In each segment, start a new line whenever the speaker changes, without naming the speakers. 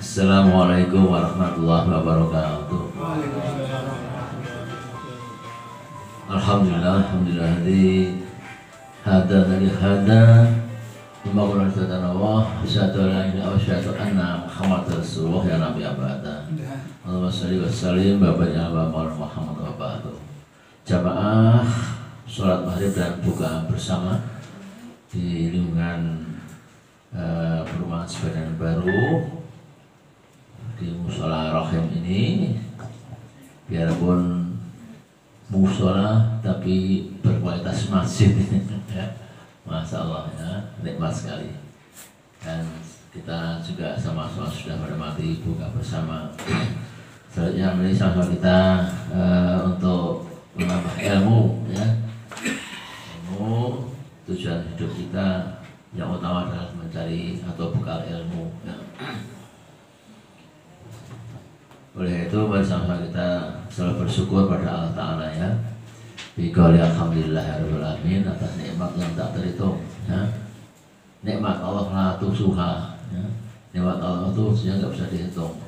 Assalamualaikum warahmatullahi wabarakatuh. Alhamdulillah, alhamdulillah di hada membangun dan Allah asyhadu an la ilaha asyhadu anna Muhammadar Rasulullah ya nabi abada. Allahumma shalli wa sallim babanya Muhammad wa ba'du. Jamaah sholat maghrib dan buka bersama di lingkungan perumahan Sepadan Baru di Musola Rohim ini, biarpun musola tapi berkualitas masjid ya. Masya Allah ya, nikmat sekali. Dan kita juga sama-sama sudah menikmati buka bersama. Selanjutnya ini sama-sama kita untuk menambah ilmu ya. Ilmu, tujuan hidup kita yang utama adalah mencari atau bekal ilmu ya. Oleh itu bersama kita selalu bersyukur pada Allah Ta'ala ya. Bikali alhamdulillahirabbil alamin atas nikmat yang tak terhitung ya. Nikmat Allah la tuhsuha ya. Nikmat Allah itu sudah nggak bisa dihitung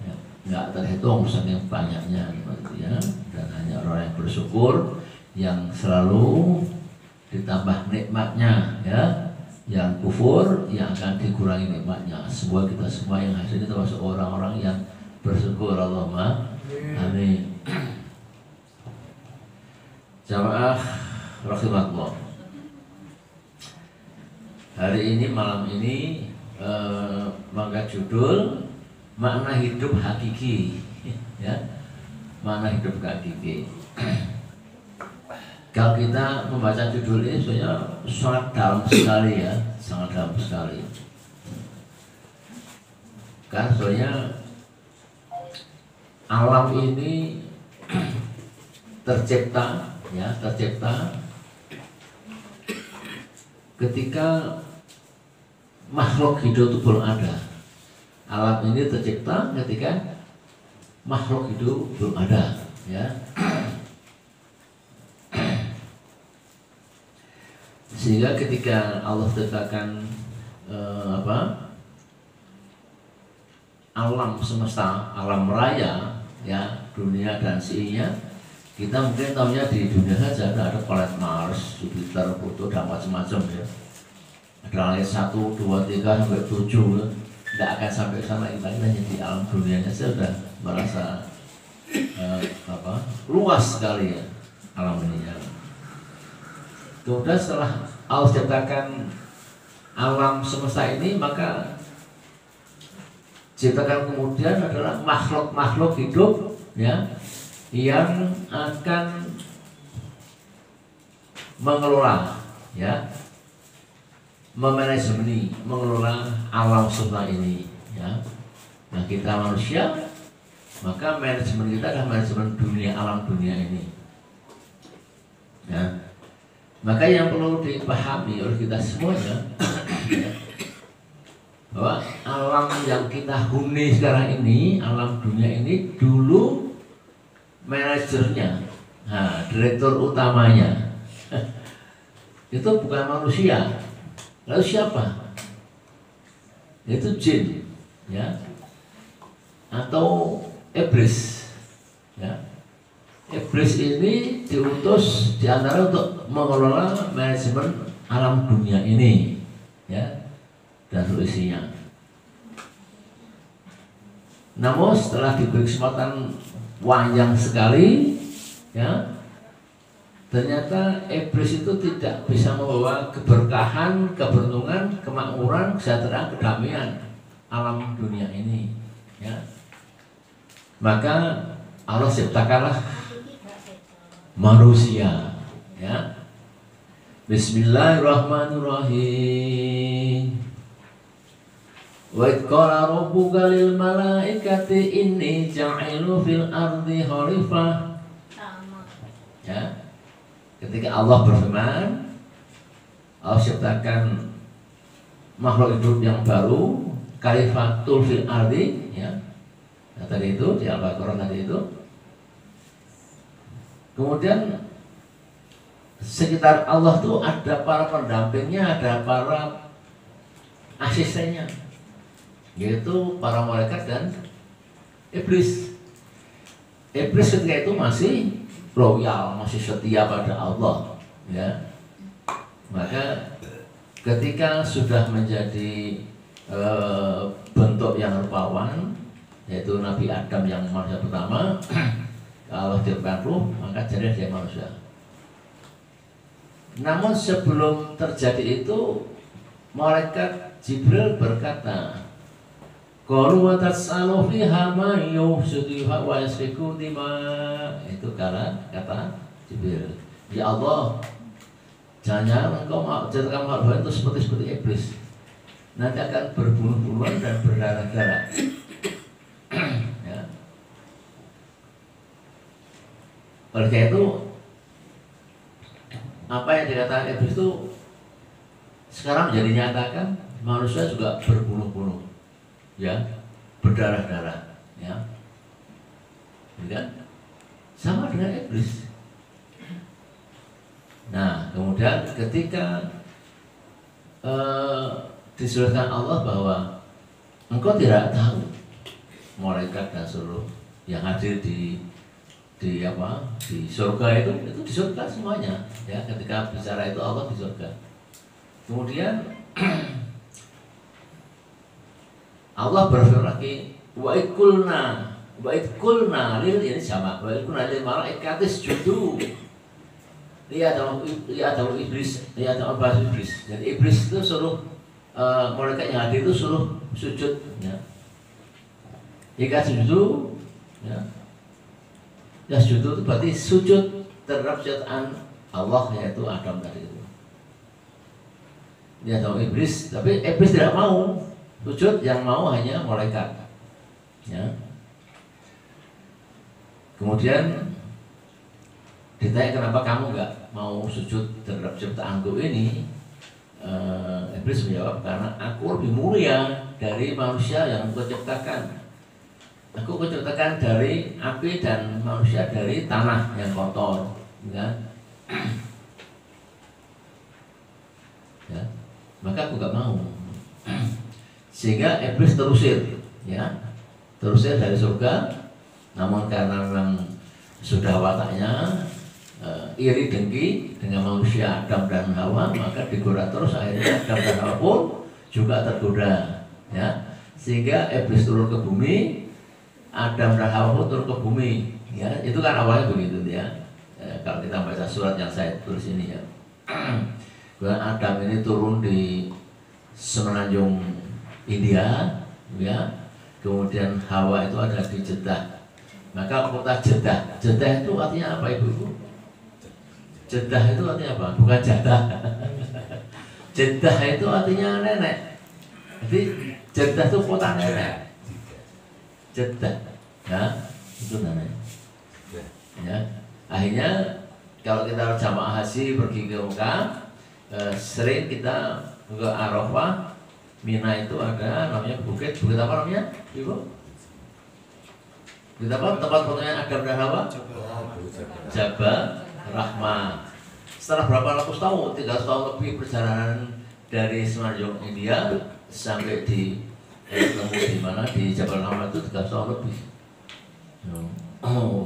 ya. Nggak terhitung saking banyaknya ya. Dan hanya orang yang bersyukur yang selalu ditambah nikmatnya ya. Yang kufur yang akan dikurangi nikmatnya. Semua kita semua yang hadir itu termasuk orang-orang yang bersyukur. Allahumma amin. Jamaah rahimakumullah. Hari ini malam ini mengangkat judul makna hidup hakiki ya. Makna hidup hakiki. Kalau kita membaca judul ini sebenarnya sangat dalam sekali ya, sangat dalam sekali. Kan sebenarnya alam ini tercipta ya, tercipta ketika makhluk hidup itu belum ada. Alam ini tercipta ketika makhluk hidup belum ada ya. Sehingga ketika Allah ciptakan alam semesta, alam raya ya, dunia dan isinya, kita mungkin tahunya di dunia saja ada planet Mars, Jupiter, Pluto dan macam-macam ya. Ada langit 1, 2, 3 sampai 7 ya. Tidak akan sampai sana, kita hanya di alam dunianya saja sudah merasa luas sekali ya alam ini ya. Kemudian setelah Allah ciptakan alam semesta ini, maka ciptakan kemudian adalah makhluk-makhluk hidup ya, yang akan mengelola ya, memanajemeni, mengelola alam semesta ini ya. Nah, kita manusia, maka manajemen kita adalah manajemen dunia, alam dunia ini ya. Maka yang perlu dipahami oleh kita semuanya ya, bahwa alam yang kita huni sekarang ini, alam dunia ini, dulu manajernya, nah, direktur utamanya itu bukan manusia. Lalu siapa? Itu jin ya, atau iblis ya. Iblis ini diutus diantara untuk mengelola manajemen alam dunia ini ya, dan seisinya. Namun setelah diberi kesempatan panjang sekali ya, ternyata iblis itu tidak bisa membawa keberkahan, keberuntungan, kemakmuran, kesejahteraan, kedamaian alam dunia ini ya. Maka Allah ciptakanlah manusia ya. Bismillahirrahmanirrahim. Wa idh qala rabbuka lil malaikati inni ja'ilu fil ardi khalifah ya. Ketika Allah berfirman, Allah ciptakan makhluk hidup yang baru, khalifatul fil ardi ya. Nah, tadi itu di Al-Baqarah tadi itu. Kemudian sekitar Allah tuh ada para pendampingnya, ada para asistennya. yaitu para malaikat dan iblis. Iblis ketika itu masih loyal, masih setia pada Allah, ya. Maka ketika sudah menjadi bentuk yang rupawan, yaitu Nabi Adam yang manusia pertama, kalau diberikan ruh, maka jadi dia manusia. Namun sebelum terjadi itu, malaikat Jibril berkata, qalu wa tas'alu fiha ma yufsiduha wa yasfiku dima. Itu kata Jibril, ya Allah, jangan engkau jadikan makhluk itu seperti iblis, nanti akan berbunuh-bunuhan dan berdarah-darah. Ya. Oleh karena itu, apa yang dikatakan iblis itu sekarang menjadi nyata kan, manusia juga berbunuh-bunuh, ya, berdarah-darah, ya, kan? Sama dengan iblis. Nah, kemudian ketika disuruhkan Allah bahwa engkau tidak tahu malaikat dan seluruh yang hadir di surga itu di surga semuanya, ya, ketika bicara itu Allah di surga. Kemudian Allah berfirman lagi, wa ikulna lil, ini sama, wa ikulna lil malaikati isjudu lihat iblis. Jadi iblis itu suruh malaikat yang hadir itu suruh sujud, ya. Jika sujud, ya, sujud itu berarti sujud terhadap ciptaan Allah, yaitu Adam tadi itu. Dia tahu iblis, tapi iblis tidak mau sujud, yang mau hanya malaikat, ya. Kemudian ditanya, kenapa kamu nggak mau sujud terhadap ciptaanku ini? Iblis menjawab, karena aku lebih mulia dari manusia yang aku ciptakan. Aku kuciptakan dari api dan manusia dari tanah yang kotor, ya. Ya. Maka aku nggak mau. Sehingga iblis terusir, ya, terusir dari surga. Namun karena memang sudah wataknya iri dengki dengan manusia Adam dan Hawa, maka digoda terus. Akhirnya Adam dan Hawa pun juga tergoda, ya. Sehingga iblis turun ke bumi, Adam dan Hawa pun turun ke bumi, ya. Itu kan awalnya begitu, ya. Kalau kita baca surat yang saya tulis ini, ya. Adam ini turun di semenanjung India, ya. Kemudian Hawa itu ada di Jeddah. Maka kota Jeddah itu artinya apa, Ibu? Jeddah itu artinya apa? Bukan jadah. Jeddah itu artinya nenek. Jadi Jeddah itu kota nenek. Jeddah, ya, itu namanya. Ya, akhirnya kalau kita jamaah haji pergi ke Mekah, sering kita ke Arafah, Mina itu ada namanya bukit apa namanya, Ibu? Bukit apa? Tempat fotonya Adam dan Hawa? Jabal Rahmah. Setelah berapa ratus tahun, 300 tahun lebih perjalanan dari semenanjung India sampai di ketemu di mana, di Jabal Rahmah itu 300 tahun lebih.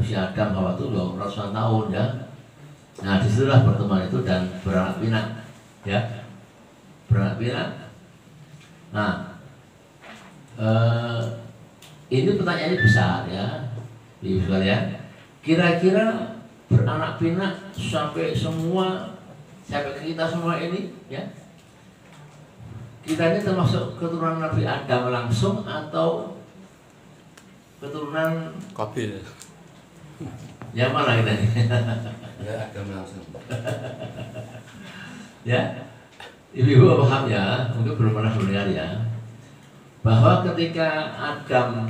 Si Adam Hawa itu ratusan tahun, ya. Nah, disitulah pertemuan itu dan beranak pinak, ya, beranak pinak. Nah, ini pertanyaannya besar, ya, Ibu sekalian. Kira-kira beranak pinak sampai ke kita semua ini, ya, kita ini termasuk keturunan Nabi Adam langsung atau keturunan
Qabil?
Yang mana kita ini?
Ya, Adam langsung.
Ya, ibu-ibu paham, ya, mungkin belum pernah mendengar, ya, bahwa ketika Adam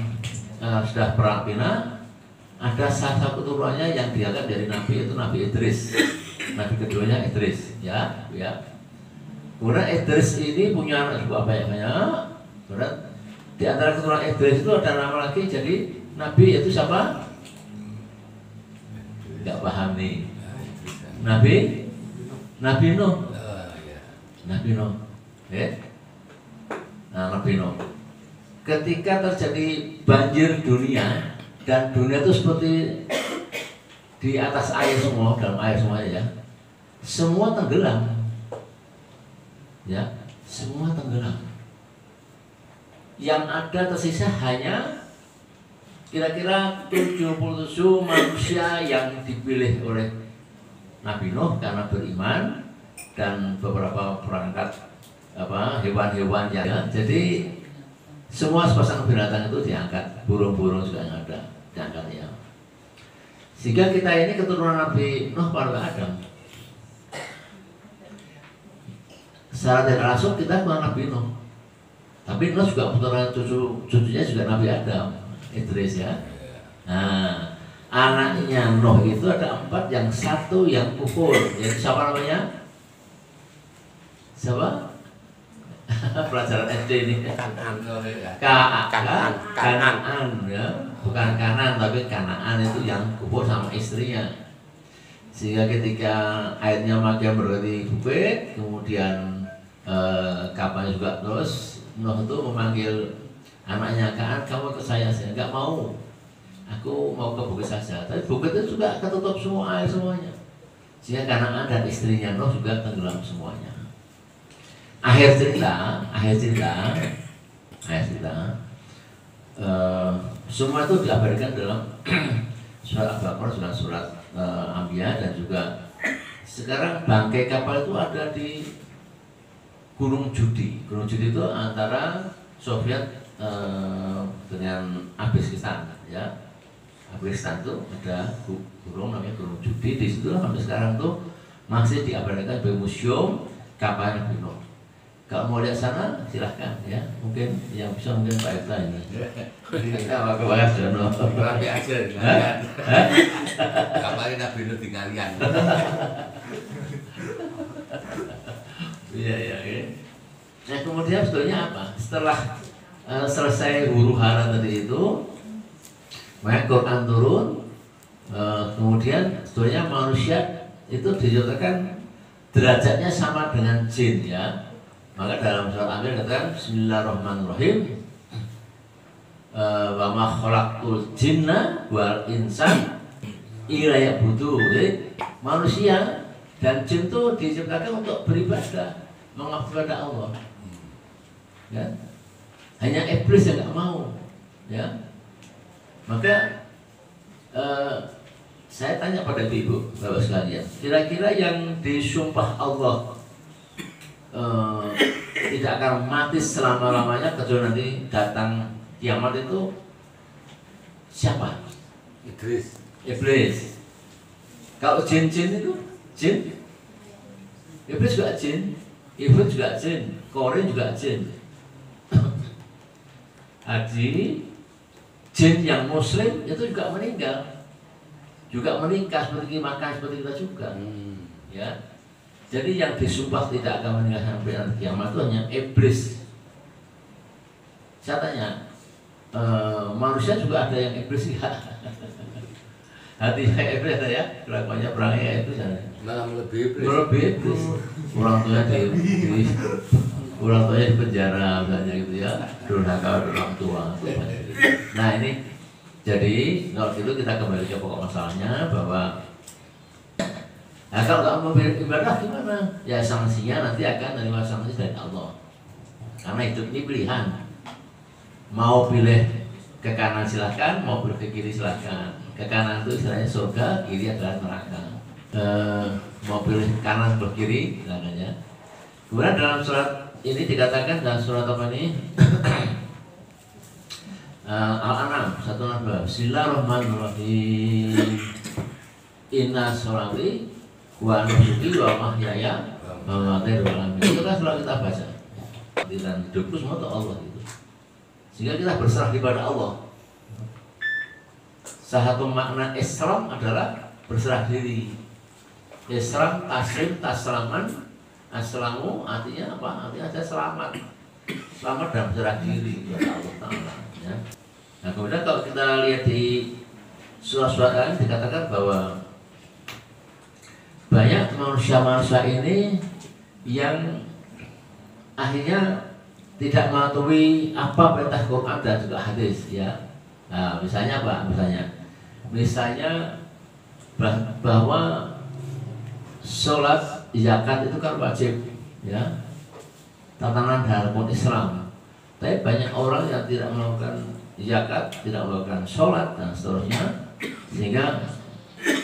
sudah beranak pinak, ada salah satu keturunannya yang diangkat dari Nabi, itu Nabi Idris. Nabi keduanya Idris, ya, ya. Kemudian Idris ini punya anak juga banyak-banyak. Kemudian di antara keturunan Idris itu ada nama lagi, jadi Nabi itu siapa? Gak paham nih. Nabi Nuh. Nabi Nuh, ya. Nah, Nabi Nuh. ketika terjadi banjir dunia dan dunia itu seperti di atas air semua, dalam air semuanya ya, semua tenggelam, ya, semua tenggelam. Yang ada tersisa hanya kira-kira 77 manusia yang dipilih oleh Nabi Nuh karena beriman, dan beberapa perangkat hewan-hewan yang ya. Jadi semua sepasang binatang itu diangkat, burung-burung juga yang ada diangkat ya. Sehingga kita ini keturunan Nabi Nuh pada Adam. Secara tidak langsung kita bukan Nabi Nuh, tapi Nuh juga keturunan cucunya juga Nabi Adam, Idris ya. Nah, anaknya Nuh itu ada 4, yang satu yang kufur. Jadi siapa namanya? Siapa? Pelajaran SD ini. Kanaan ya, bukan Kanan tapi Kanaan itu yang kufur sama istrinya. Sehingga ketika airnya makin berarti bukit, kemudian kapalnya juga terus, Nuh itu memanggil anaknya, Kanaan kamu ke saya nggak mau, aku mau ke bukit saja. Tapi bukit itu juga ketutup semua air semuanya. Sehingga Kanaan dan istrinya Nuh juga tenggelam semuanya. Akhir cerita, semua itu diabadikan dalam surat Al-Baqarah, surat Anbiya, dan juga sekarang bangkai kapal itu ada di Gunung Judi. Gunung Judi itu antara Soviet dengan Afghanistan, ya. Afghanistan itu ada gunung namanya Gunung Judi. Di situ sampai sekarang tuh masih diabadikan sebagai museum kapal Nabi Nuh. Kalau mau lihat sana silahkan ya, mungkin yang bisa mungkin Pak Eka ini. Kita mau ke Bagas Jono.
Rapi aja di kalian. Kapalnya Nabi Nuh di kalian.
Iya. Nah kemudian sebetulnya apa? Setelah selesai huru hara tadi itu, maka Quran turun. Kemudian sebetulnya manusia itu dinyatakan derajatnya sama dengan jin ya. Maka dalam surat Anbiya katakan Bismillahirrahmanirrahim, wa ma khalaqtul jinna wal insan illa liya'budun. Jadi manusia dan jin itu diciptakan untuk beribadah, mengabdi pada Allah. Ya. Hanya iblis yang nggak mau. Ya. Maka saya tanya pada ibu, bapak sekalian, kira-kira yang disumpah Allah tidak akan mati selama-lamanya kecuali nanti datang kiamat itu siapa? Iblis. Kalau jin-jin itu jin, iblis juga jin, iblis juga jin, korin juga jin. Haji, jin yang muslim itu juga meninggal, juga meningkat seperti makan seperti kita juga, ya. Jadi yang disumpah tidak akan meninggal sampai nanti kiamat itu hanya iblis. Saya tanya, manusia juga ada yang iblis ya? Hatinya iblis ada ya, kelakuannya perangnya iblis ada.
Malah lebih
iblis. Orang tuanya di penjara misalnya gitu ya, durhaka orang tua. Nah ini, jadi kalau gitu kita kembali ke pokok masalahnya bahwa nah, kalau nggak mau beribadah gimana? Ya sanksinya nanti akan menerima sanksi dari Allah. Karena hidup ini pilihan. Mau pilih ke kanan silahkan, mau pilih ke kiri silahkan. Ke kanan itu istilahnya surga, kiri adalah neraka. Mau pilih kanan atau kiri silahkan ya. Kemudian dalam surat ini dikatakan, dalam surat apa ini? Al-An'am 162. Bismillahirrahmanirrahim. Inna sholati wa nusuki wa mahyaya wa mamati wa itu kan selalu kita baca. Dan hidupku semua untuk Allah itu. Sehingga kita berserah kepada Allah. Salah satu makna Islam adalah berserah diri. Islam, taslim, taslaman, aslamu artinya apa? Artinya saya selamat. Selamat dan berserah diri kepada Allah Ta'ala ya. Nah kemudian kalau kita lihat di surat-surat lain dikatakan bahwa banyak manusia-manusia ini yang akhirnya tidak mematuhi apa perintah Quran dan juga hadis ya. Nah, misalnya apa? Misalnya bahwa sholat zakat itu kan wajib ya, tatanan dalam Islam. Tapi banyak orang yang tidak melakukan zakat, tidak melakukan sholat dan seterusnya, sehingga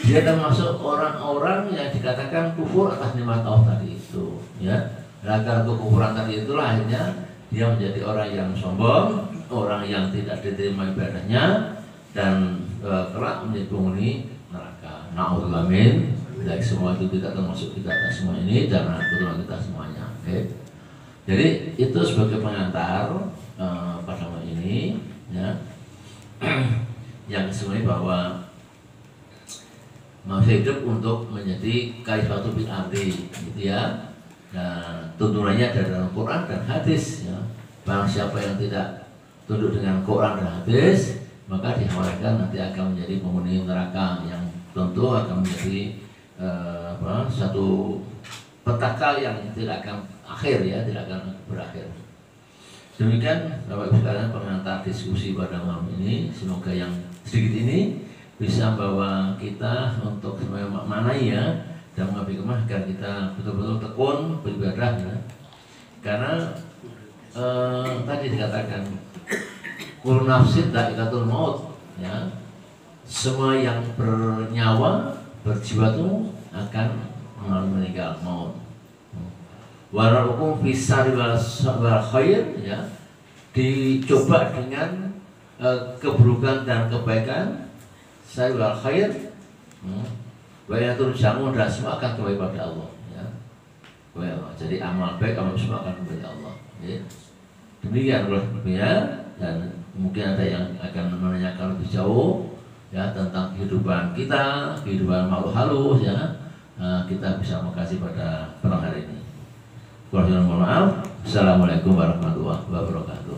dia termasuk orang-orang yang dikatakan kufur atas nikmat Allah tadi itu ya. Karena kekufuran tadi itulah akhirnya dia menjadi orang yang sombong, orang yang tidak diterima ibadahnya, dan kelak menjadi penghuni neraka. Na'udzubillah min dzalik. Semua itu tidak termasuk kita semua ini dan keturunan kita semuanya. Oke. Jadi itu sebagai pengantar pada malam ini ya, yang sebenarnya bahwa manusia hidup untuk menjadi khalifatu fil ardi gitu ya. Nah, tuntunannya ada dalam Quran dan hadis ya. Barang siapa yang tidak tunduk dengan Quran dan hadis, maka dikhawatirkan nanti akan menjadi penghuni neraka yang tentu akan menjadi satu petaka yang tidak akan akhir ya, tidak akan berakhir. Demikian Bapak Ibu sekalian pengantar diskusi pada malam ini. Semoga yang sedikit ini bisa membawa kita untuk memaknai ya, dan mengambil kemah agar kita betul-betul tekun beribadah ya. Karena tadi dikatakan kullu nafsin dha'iqatul maut ya. Semua yang bernyawa, berjiwa itu akan meninggal maut. Wararukum fisari wal khair ya. Dicoba dengan keburukan dan kebaikan, sari wal khair. Bayatul jamu dan semua akan kembali pada Allah ya. Jadi amal baik, amal semua akan kembali Allah ya. Demikian ya. Dan mungkin ada yang akan menanyakan lebih jauh ya tentang kehidupan kita, kehidupan makhluk halus ya. Kita bisa makasih pada perang hari ini. Mohon maaf. Assalamualaikum warahmatullahi wabarakatuh.